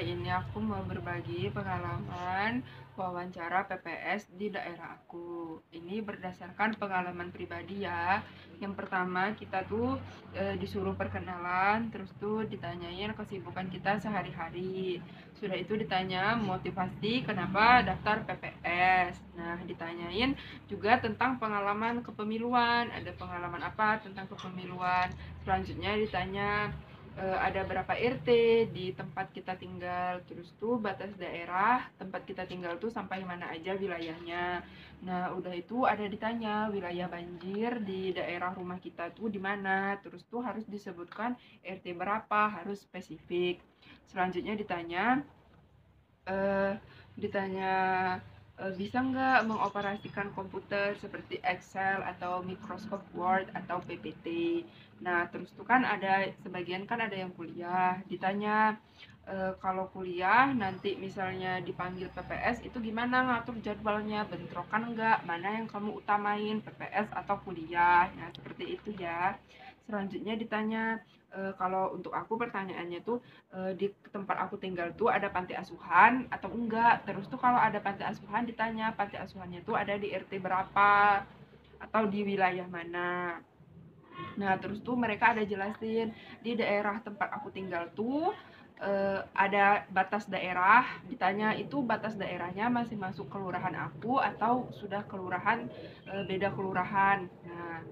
Kali ini aku mau berbagi pengalaman wawancara PPS di daerah aku. Ini berdasarkan pengalaman pribadi ya. Yang pertama kita tuh disuruh perkenalan, terus tuh ditanyain kesibukan kita sehari-hari. Sudah itu ditanya motivasi kenapa daftar PPS. Nah, ditanyain juga tentang pengalaman kepemiluan. Ada pengalaman apa tentang kepemiluan? Selanjutnya ditanya ada berapa RT di tempat kita tinggal, terus tuh batas daerah tempat kita tinggal tuh sampai mana aja wilayahnya. Nah, udah itu ada ditanya wilayah banjir di daerah rumah kita tuh di mana, terus tuh harus disebutkan RT berapa, harus spesifik. Selanjutnya eh, ditanya bisa nggak mengoperasikan komputer seperti Excel atau Microsoft Word atau PPT. Nah, terus tuh kan ada sebagian kan ada yang kuliah, ditanya kalau kuliah nanti misalnya dipanggil PPS itu gimana ngatur jadwalnya, bentrokan nggak, mana yang kamu utamain, PPS atau kuliah. Nah, seperti itu ya. Selanjutnya ditanya kalau untuk aku pertanyaannya tuh di tempat aku tinggal tuh ada panti asuhan atau enggak. Terus tuh kalau ada panti asuhan ditanya panti asuhannya tuh ada di RT berapa atau di wilayah mana. Nah, terus tuh mereka ada jelasin di daerah tempat aku tinggal tuh ada batas daerah, ditanya itu batas daerahnya masih masuk kelurahan aku atau sudah kelurahan beda kelurahan. Nah,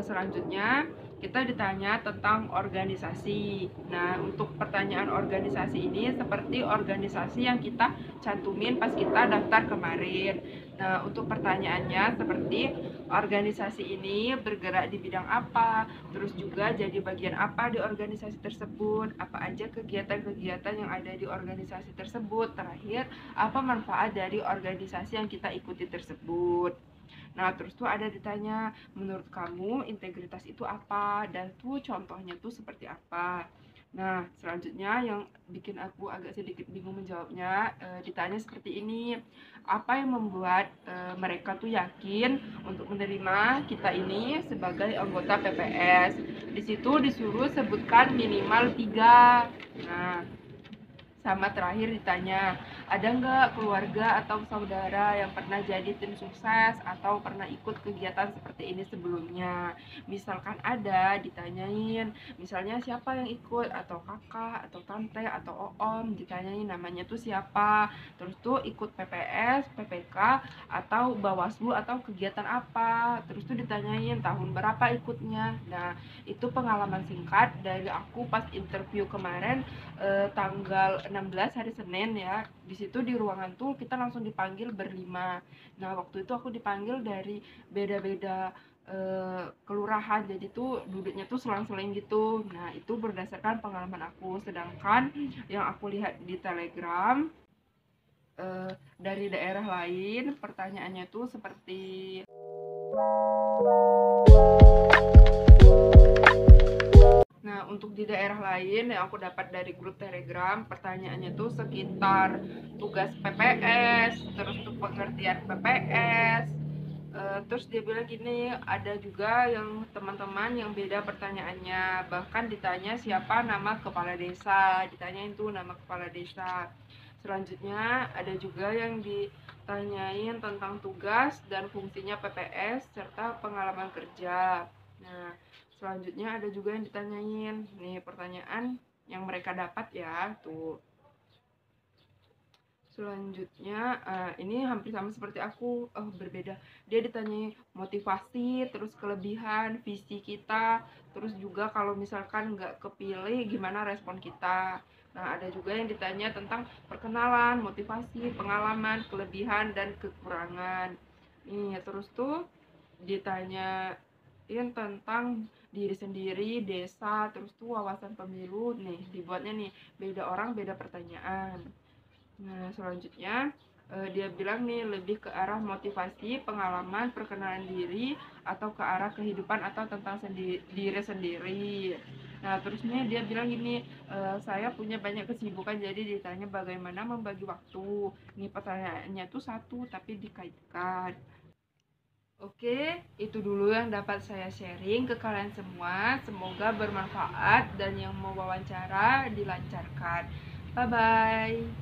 selanjutnya kita ditanya tentang organisasi. Nah, untuk pertanyaan organisasi ini seperti organisasi yang kita cantumin pas kita daftar kemarin. Nah, untuk pertanyaannya seperti organisasi ini bergerak di bidang apa, terus juga jadi bagian apa di organisasi tersebut, apa aja kegiatan-kegiatan yang ada di organisasi tersebut, terakhir apa manfaat dari organisasi yang kita ikuti tersebut. Nah, terus tuh ada ditanya, menurut kamu integritas itu apa? Dan tuh contohnya tuh seperti apa? Nah, selanjutnya yang bikin aku agak sedikit bingung menjawabnya, ditanya seperti ini, apa yang membuat mereka tuh yakin untuk menerima kita ini sebagai anggota PPS? Di situ disuruh sebutkan minimal 3. Nah, sama terakhir ditanya, ada nggak keluarga atau saudara yang pernah jadi tim sukses atau pernah ikut kegiatan seperti ini sebelumnya? Misalkan ada, ditanyain, misalnya siapa yang ikut, atau kakak, atau tante, atau om, ditanyain namanya tuh siapa, terus tuh ikut PPS, PPK, atau Bawaslu, atau kegiatan apa, terus tuh ditanyain tahun berapa ikutnya. Nah, itu pengalaman singkat dari aku pas interview kemarin tanggal 16 hari Senin ya. Di situ di ruangan tuh kita langsung dipanggil berlima. Nah, waktu itu aku dipanggil dari beda-beda kelurahan. Jadi tuh duduknya tuh selang-seling gitu. Nah, itu berdasarkan pengalaman aku. Sedangkan yang aku lihat di Telegram dari daerah lain, pertanyaannya tuh seperti Nah, untuk di daerah lain yang aku dapat dari grup Telegram, pertanyaannya tuh sekitar tugas PPS, terus tuh pengertian PPS. Terus dia bilang gini, ada juga yang teman-teman yang beda pertanyaannya, bahkan ditanya siapa nama kepala desa, ditanyain tuh nama kepala desa. Selanjutnya ada juga yang ditanyain tentang tugas dan fungsinya PPS serta pengalaman kerja. Nah, selanjutnya ada juga yang ditanyain nih pertanyaan yang mereka dapat ya tuh. Selanjutnya ini hampir sama seperti aku, berbeda. Dia ditanyai motivasi, terus kelebihan, visi kita, terus juga kalau misalkan nggak kepilih gimana respon kita. Nah, ada juga yang ditanya tentang perkenalan, motivasi, pengalaman, kelebihan, dan kekurangan. Nih, terus tuh ditanyain tentang diri sendiri, desa, terus tuh wawasan pemilu. Nih, dibuatnya nih, beda orang beda pertanyaan. Nah, selanjutnya dia bilang nih lebih ke arah motivasi, pengalaman, perkenalan diri, atau ke arah kehidupan atau tentang diri sendiri. Nah, terusnya dia bilang gini, saya punya banyak kesibukan jadi ditanya bagaimana membagi waktu. Ini pertanyaannya tuh satu tapi dikaitkan. Oke, itu dulu yang dapat saya sharing ke kalian semua. Semoga bermanfaat dan yang mau wawancara dilancarkan. Bye-bye.